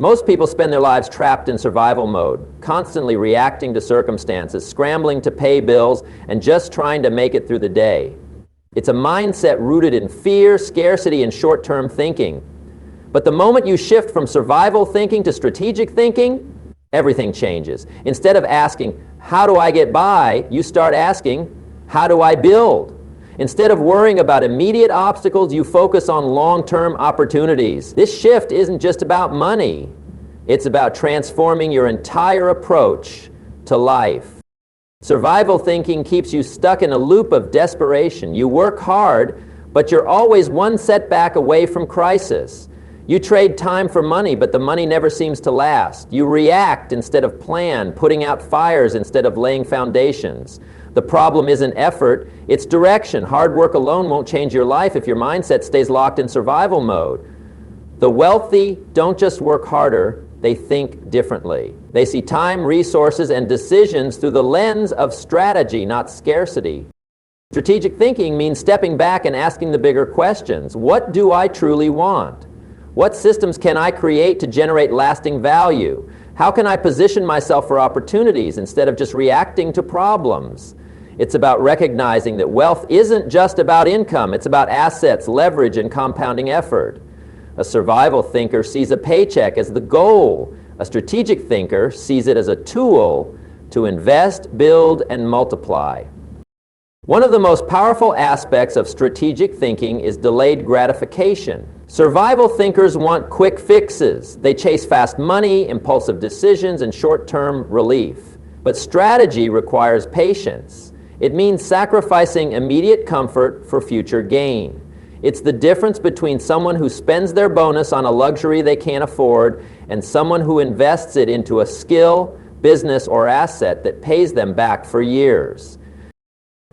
Most people spend their lives trapped in survival mode, constantly reacting to circumstances, scrambling to pay bills, and just trying to make it through the day. It's a mindset rooted in fear, scarcity, and short-term thinking. But the moment you shift from survival thinking to strategic thinking, everything changes. Instead of asking, how do I get by, you start asking, how do I build? Instead of worrying about immediate obstacles, you focus on long-term opportunities. This shift isn't just about money. It's about transforming your entire approach to life. Survival thinking keeps you stuck in a loop of desperation. You work hard, but you're always one setback away from crisis. You trade time for money, but the money never seems to last. You react instead of plan, putting out fires instead of laying foundations. The problem isn't effort, it's direction. Hard work alone won't change your life if your mindset stays locked in survival mode. The wealthy don't just work harder, they think differently. They see time, resources, and decisions through the lens of strategy, not scarcity. Strategic thinking means stepping back and asking the bigger questions. What do I truly want? What systems can I create to generate lasting value? How can I position myself for opportunities instead of just reacting to problems? It's about recognizing that wealth isn't just about income, it's about assets, leverage, and compounding effort. A survival thinker sees a paycheck as the goal. A strategic thinker sees it as a tool to invest, build, and multiply. One of the most powerful aspects of strategic thinking is delayed gratification. Survival thinkers want quick fixes. They chase fast money, impulsive decisions, and short-term relief. But strategy requires patience. It means sacrificing immediate comfort for future gain. It's the difference between someone who spends their bonus on a luxury they can't afford and someone who invests it into a skill, business, or asset that pays them back for years.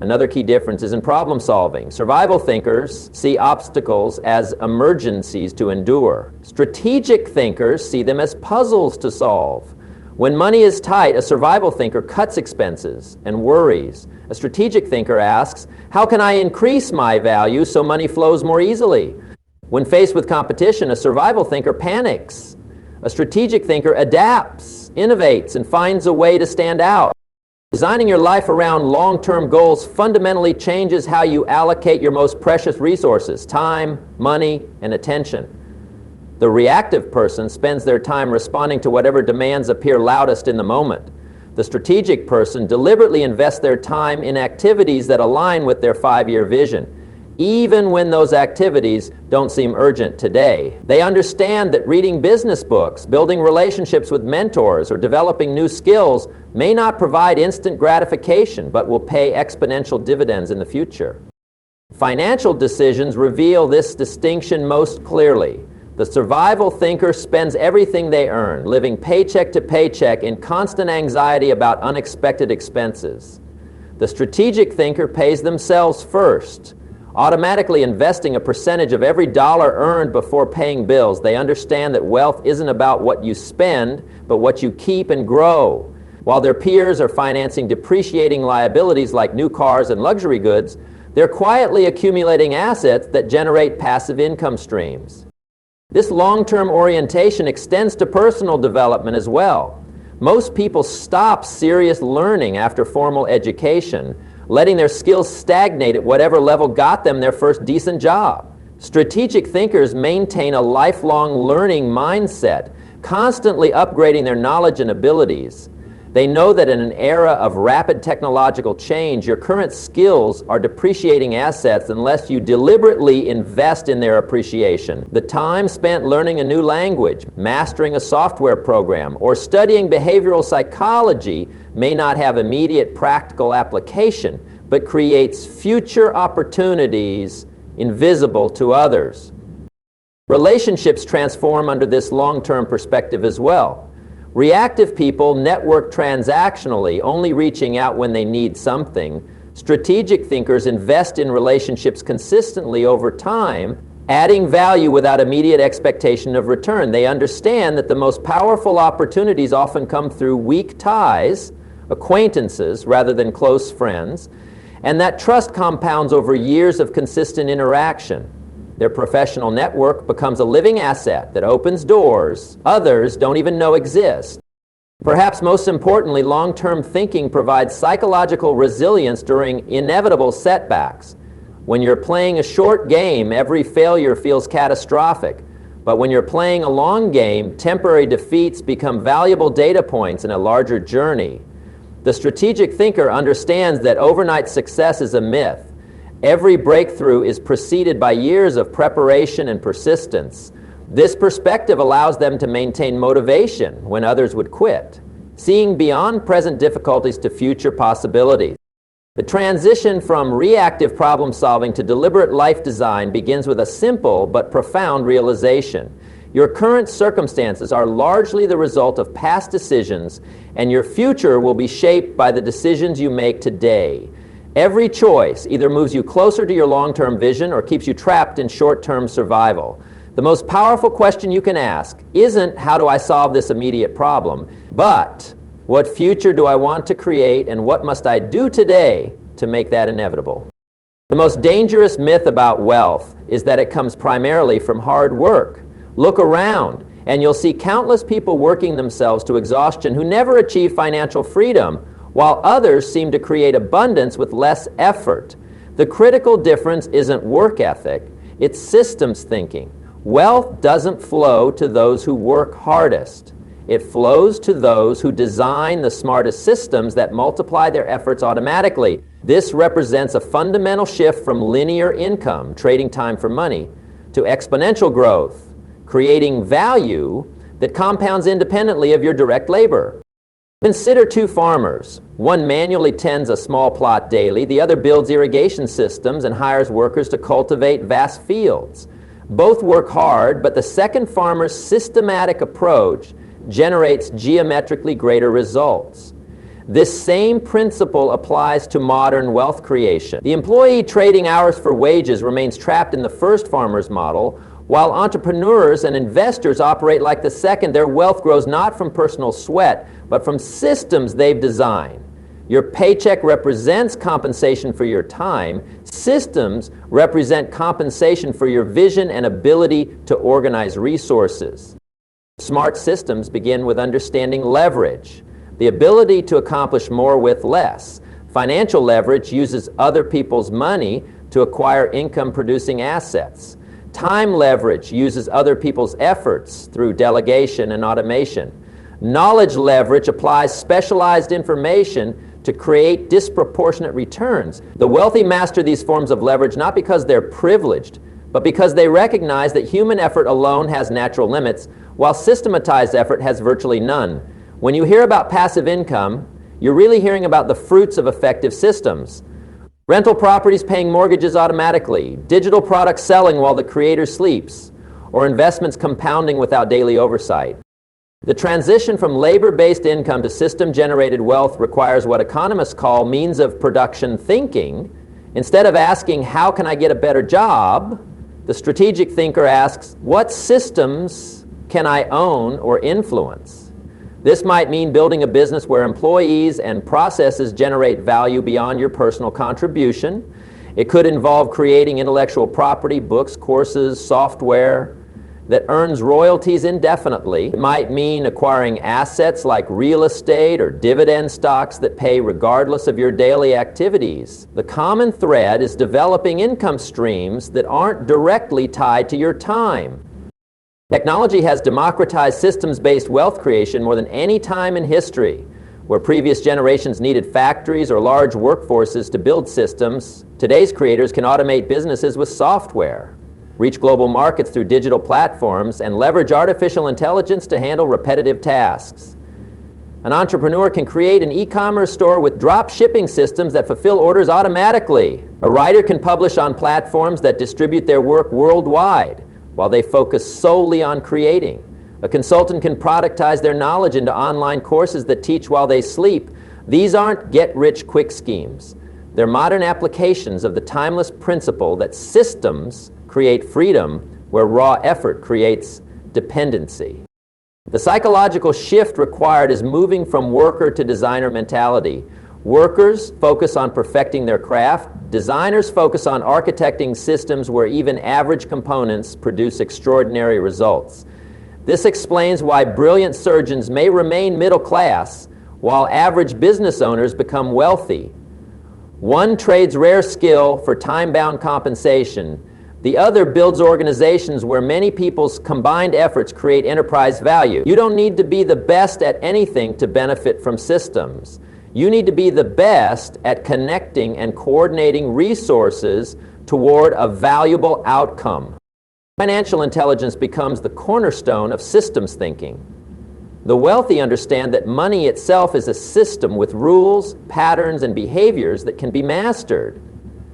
Another key difference is in problem solving. Survival thinkers see obstacles as emergencies to endure. Strategic thinkers see them as puzzles to solve. When money is tight, a survival thinker cuts expenses and worries. A strategic thinker asks, how can I increase my value so money flows more easily? When faced with competition, a survival thinker panics. A strategic thinker adapts, innovates, and finds a way to stand out. Designing your life around long-term goals fundamentally changes how you allocate your most precious resources, time, money, and attention. The reactive person spends their time responding to whatever demands appear loudest in the moment. The strategic person deliberately invests their time in activities that align with their 5-year vision, even when those activities don't seem urgent today. They understand that reading business books, building relationships with mentors, or developing new skills may not provide instant gratification, but will pay exponential dividends in the future. Financial decisions reveal this distinction most clearly. The survival thinker spends everything they earn, living paycheck to paycheck in constant anxiety about unexpected expenses. The strategic thinker pays themselves first, automatically investing a percentage of every dollar earned before paying bills. They understand that wealth isn't about what you spend, but what you keep and grow. While their peers are financing depreciating liabilities like new cars and luxury goods, they're quietly accumulating assets that generate passive income streams. This long-term orientation extends to personal development as well. Most people stop serious learning after formal education, letting their skills stagnate at whatever level got them their first decent job. Strategic thinkers maintain a lifelong learning mindset, constantly upgrading their knowledge and abilities. They know that in an era of rapid technological change, your current skills are depreciating assets unless you deliberately invest in their appreciation. The time spent learning a new language, mastering a software program, or studying behavioral psychology may not have immediate practical application, but creates future opportunities invisible to others. Relationships transform under this long-term perspective as well. Reactive people network transactionally, only reaching out when they need something. Strategic thinkers invest in relationships consistently over time, adding value without immediate expectation of return. They understand that the most powerful opportunities often come through weak ties, acquaintances rather than close friends, and that trust compounds over years of consistent interaction. Their professional network becomes a living asset that opens doors others don't even know exist. Perhaps most importantly, long-term thinking provides psychological resilience during inevitable setbacks. When you're playing a short game, every failure feels catastrophic. But when you're playing a long game, temporary defeats become valuable data points in a larger journey. The strategic thinker understands that overnight success is a myth. Every breakthrough is preceded by years of preparation and persistence. This perspective allows them to maintain motivation when others would quit, seeing beyond present difficulties to future possibilities. The transition from reactive problem solving to deliberate life design begins with a simple but profound realization. Your current circumstances are largely the result of past decisions, and your future will be shaped by the decisions you make today. Every choice either moves you closer to your long-term vision or keeps you trapped in short-term survival. The most powerful question you can ask isn't, how do I solve this immediate problem, but what future do I want to create, and what must I do today to make that inevitable? The most dangerous myth about wealth is that it comes primarily from hard work. Look around, and you'll see countless people working themselves to exhaustion who never achieve financial freedom, while others seem to create abundance with less effort. The critical difference isn't work ethic, it's systems thinking. Wealth doesn't flow to those who work hardest. It flows to those who design the smartest systems that multiply their efforts automatically. This represents a fundamental shift from linear income, trading time for money, to exponential growth, creating value that compounds independently of your direct labor. Consider two farmers. One manually tends a small plot daily, the other builds irrigation systems and hires workers to cultivate vast fields. Both work hard, but the second farmer's systematic approach generates geometrically greater results. This same principle applies to modern wealth creation. The employee trading hours for wages remains trapped in the first farmer's model, while entrepreneurs and investors operate like the second. Their wealth grows not from personal sweat, but from systems they've designed. Your paycheck represents compensation for your time. Systems represent compensation for your vision and ability to organize resources. Smart systems begin with understanding leverage, the ability to accomplish more with less. Financial leverage uses other people's money to acquire income-producing assets. Time leverage uses other people's efforts through delegation and automation. Knowledge leverage applies specialized information to create disproportionate returns. The wealthy master these forms of leverage not because they're privileged, but because they recognize that human effort alone has natural limits, while systematized effort has virtually none. When you hear about passive income, you're really hearing about the fruits of effective systems. Rental properties paying mortgages automatically, digital products selling while the creator sleeps, or investments compounding without daily oversight. The transition from labor-based income to system-generated wealth requires what economists call means of production thinking. Instead of asking, how can I get a better job, the strategic thinker asks, what systems can I own or influence? This might mean building a business where employees and processes generate value beyond your personal contribution. It could involve creating intellectual property, books, courses, software that earns royalties indefinitely. It might mean acquiring assets like real estate or dividend stocks that pay regardless of your daily activities. The common thread is developing income streams that aren't directly tied to your time. Technology has democratized systems-based wealth creation more than any time in history. Where previous generations needed factories or large workforces to build systems, today's creators can automate businesses with software, reach global markets through digital platforms, and leverage artificial intelligence to handle repetitive tasks. An entrepreneur can create an e-commerce store with drop shipping systems that fulfill orders automatically. A writer can publish on platforms that distribute their work worldwide while they focus solely on creating. A consultant can productize their knowledge into online courses that teach while they sleep. These aren't get-rich-quick schemes. They're modern applications of the timeless principle that systems create freedom where raw effort creates dependency. The psychological shift required is moving from worker to designer mentality. Workers focus on perfecting their craft. Designers focus on architecting systems where even average components produce extraordinary results. This explains why brilliant surgeons may remain middle class while average business owners become wealthy. One trades rare skill for time-bound compensation. The other builds organizations where many people's combined efforts create enterprise value. You don't need to be the best at anything to benefit from systems. You need to be the best at connecting and coordinating resources toward a valuable outcome. Financial intelligence becomes the cornerstone of systems thinking. The wealthy understand that money itself is a system with rules, patterns, and behaviors that can be mastered.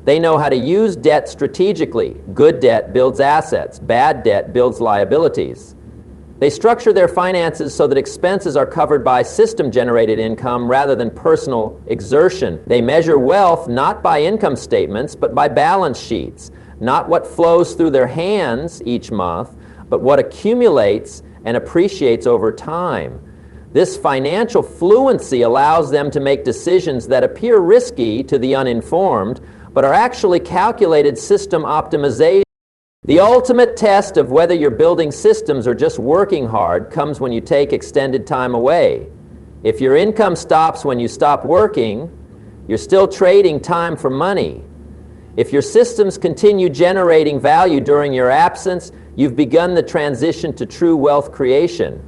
They know how to use debt strategically. Good debt builds assets. Bad debt builds liabilities. They structure their finances so that expenses are covered by system-generated income rather than personal exertion. They measure wealth not by income statements, but by balance sheets. Not what flows through their hands each month, but what accumulates and appreciates over time. This financial fluency allows them to make decisions that appear risky to the uninformed, but are actually calculated system optimization. The ultimate test of whether you're building systems or just working hard comes when you take extended time away. If your income stops when you stop working, you're still trading time for money. If your systems continue generating value during your absence, you've begun the transition to true wealth creation.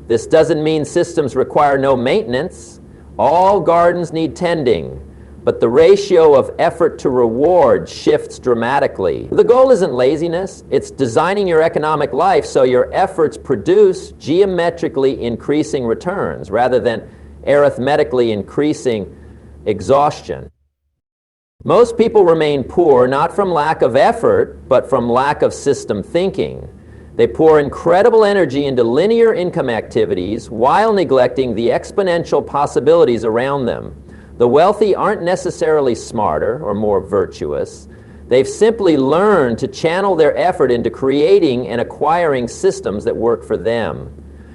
This doesn't mean systems require no maintenance. All gardens need tending, but the ratio of effort to reward shifts dramatically. The goal isn't laziness, it's designing your economic life so your efforts produce geometrically increasing returns rather than arithmetically increasing exhaustion. Most people remain poor not from lack of effort, but from lack of system thinking. They pour incredible energy into linear income activities while neglecting the exponential possibilities around them. The wealthy aren't necessarily smarter or more virtuous. They've simply learned to channel their effort into creating and acquiring systems that work for them.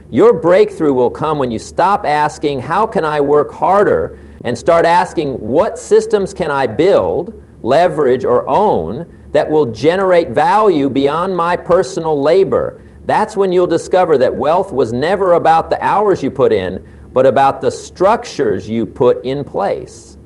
Your breakthrough will come when you stop asking, how can I work harder, and start asking, what systems can I build, leverage, or own that will generate value beyond my personal labor? That's when you'll discover that wealth was never about the hours you put in, but about the structures you put in place.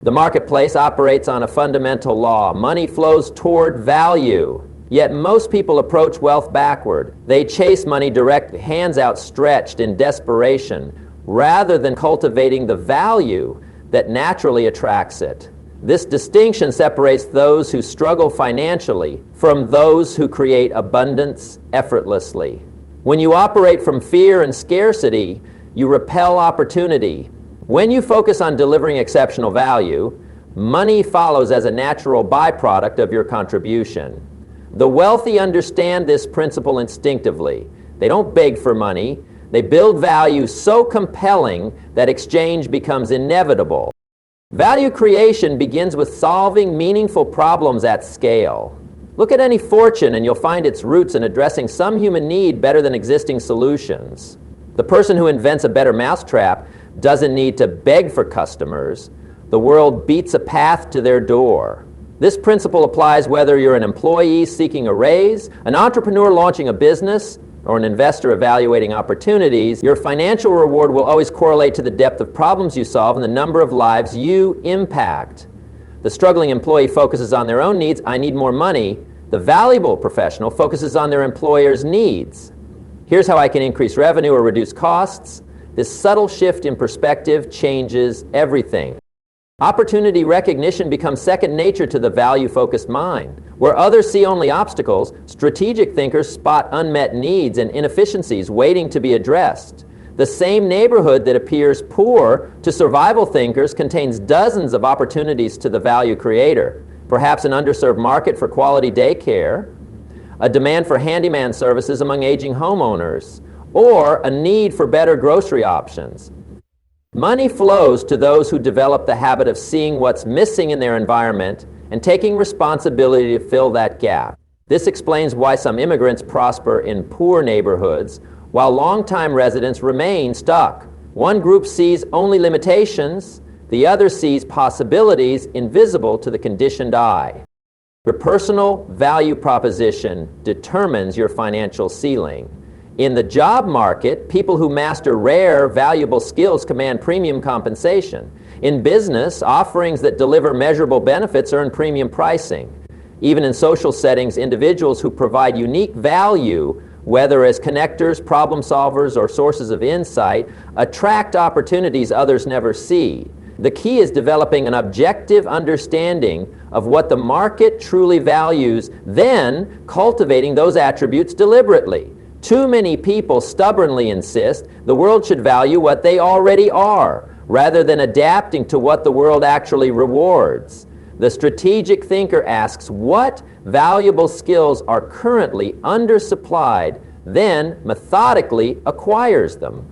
The marketplace operates on a fundamental law. Money flows toward value. Yet most people approach wealth backward. They chase money direct, hands outstretched in desperation, rather than cultivating the value that naturally attracts it. This distinction separates those who struggle financially from those who create abundance effortlessly. When you operate from fear and scarcity, you repel opportunity. When you focus on delivering exceptional value, money follows as a natural byproduct of your contribution. The wealthy understand this principle instinctively. They don't beg for money. They build value so compelling that exchange becomes inevitable. Value creation begins with solving meaningful problems at scale. Look at any fortune and you'll find its roots in addressing some human need better than existing solutions. The person who invents a better mousetrap doesn't need to beg for customers. The world beats a path to their door. This principle applies whether you're an employee seeking a raise, an entrepreneur launching a business, or an investor evaluating opportunities. Your financial reward will always correlate to the depth of problems you solve and the number of lives you impact. The struggling employee focuses on their own needs. I need more money. The valuable professional focuses on their employer's needs. Here's how I can increase revenue or reduce costs. This subtle shift in perspective changes everything. Opportunity recognition becomes second nature to the value-focused mind. Where others see only obstacles, strategic thinkers spot unmet needs and inefficiencies waiting to be addressed. The same neighborhood that appears poor to survival thinkers contains dozens of opportunities to the value creator. Perhaps an underserved market for quality daycare, a demand for handyman services among aging homeowners, or a need for better grocery options. Money flows to those who develop the habit of seeing what's missing in their environment and taking responsibility to fill that gap. This explains why some immigrants prosper in poor neighborhoods, while longtime residents remain stuck. One group sees only limitations, The other sees possibilities invisible to the conditioned eye. Your personal value proposition determines your financial ceiling. In the job market, people who master rare, valuable skills command premium compensation. In business, offerings that deliver measurable benefits earn premium pricing. Even in social settings, individuals who provide unique value, whether as connectors, problem solvers, or sources of insight, attract opportunities others never see. The key is developing an objective understanding of what the market truly values, then cultivating those attributes deliberately. Too many people stubbornly insist the world should value what they already are, rather than adapting to what the world actually rewards. The strategic thinker asks what valuable skills are currently undersupplied, then methodically acquires them.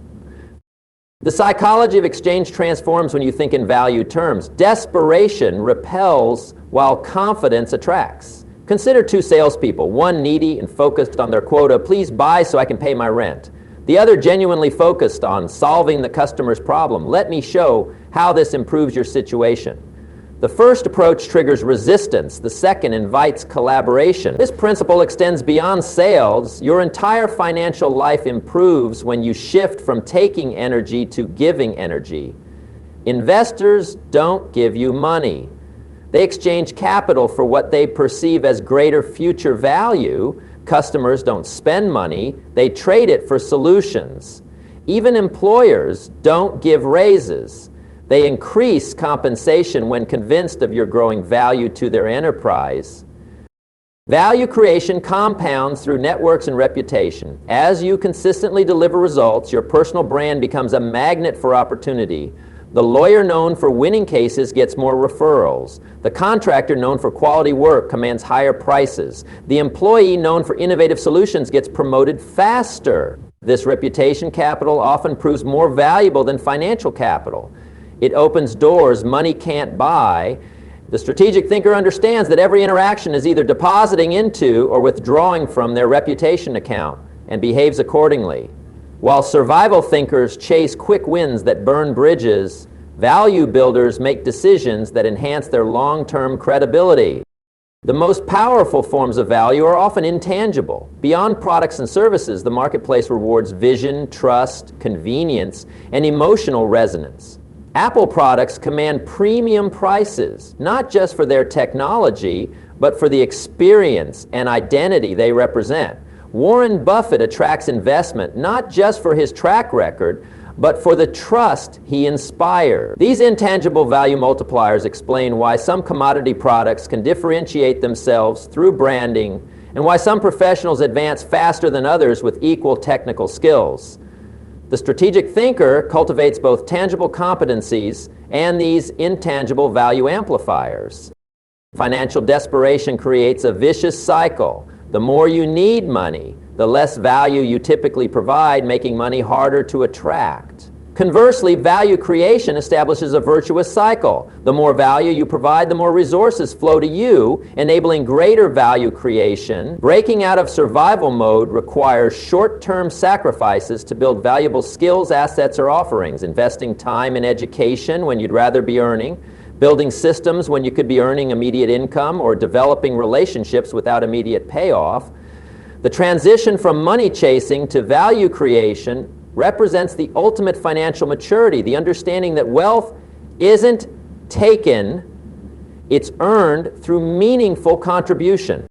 The psychology of exchange transforms when you think in value terms. Desperation repels while confidence attracts. Consider two salespeople, one needy and focused on their quota, please buy so I can pay my rent. The other genuinely focused on solving the customer's problem. Let me show how this improves your situation. The first approach triggers resistance. The second invites collaboration. This principle extends beyond sales. Your entire financial life improves when you shift from taking energy to giving energy. Investors don't give you money. They exchange capital for what they perceive as greater future value. Customers don't spend money. They trade it for solutions. Even employers don't give raises. They increase compensation when convinced of your growing value to their enterprise. Value creation compounds through networks and reputation. As you consistently deliver results, your personal brand becomes a magnet for opportunity. The lawyer known for winning cases gets more referrals. The contractor known for quality work commands higher prices. The employee known for innovative solutions gets promoted faster. This reputation capital often proves more valuable than financial capital. It opens doors money can't buy. The strategic thinker understands that every interaction is either depositing into or withdrawing from their reputation account and behaves accordingly. While survival thinkers chase quick wins that burn bridges, value builders make decisions that enhance their long-term credibility. The most powerful forms of value are often intangible. Beyond products and services, the marketplace rewards vision, trust, convenience, and emotional resonance. Apple products command premium prices, not just for their technology, but for the experience and identity they represent. Warren Buffett attracts investment not just for his track record, but for the trust he inspires. These intangible value multipliers explain why some commodity products can differentiate themselves through branding, and why some professionals advance faster than others with equal technical skills. The strategic thinker cultivates both tangible competencies and these intangible value amplifiers. Financial desperation creates a vicious cycle. The more you need money, the less value you typically provide, making money harder to attract. Conversely, value creation establishes a virtuous cycle. The more value you provide, the more resources flow to you, enabling greater value creation. Breaking out of survival mode requires short-term sacrifices to build valuable skills, assets, or offerings. Investing time in education when you'd rather be earning, building systems when you could be earning immediate income, or developing relationships without immediate payoff. The transition from money chasing to value creation represents the ultimate financial maturity, the understanding that wealth isn't taken, it's earned through meaningful contribution.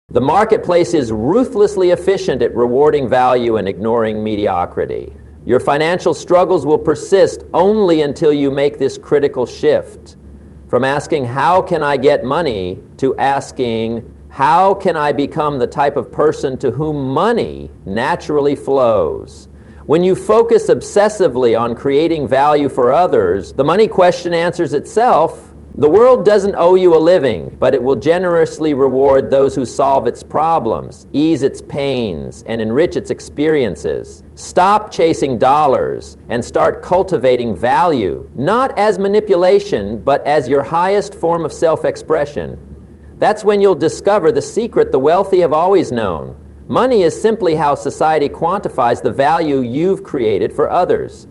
The marketplace is ruthlessly efficient at rewarding value and ignoring mediocrity. Your financial struggles will persist only until you make this critical shift from asking, how can I get money, to asking, how can I become the type of person to whom money naturally flows? When you focus obsessively on creating value for others, the money question answers itself. The world doesn't owe you a living, but it will generously reward those who solve its problems, ease its pains, and enrich its experiences. Stop chasing dollars and start cultivating value, not as manipulation, but as your highest form of self-expression. That's when you'll discover the secret the wealthy have always known. Money is simply how society quantifies the value you've created for others.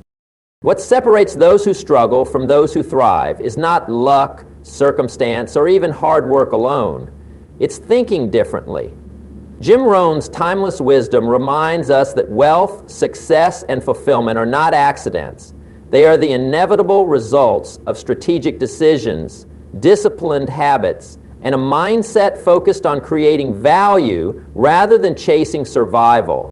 What separates those who struggle from those who thrive is not luck, circumstance, or even hard work alone. It's thinking differently. Jim Rohn's timeless wisdom reminds us that wealth, success, and fulfillment are not accidents. They are the inevitable results of strategic decisions, disciplined habits, and a mindset focused on creating value rather than chasing survival.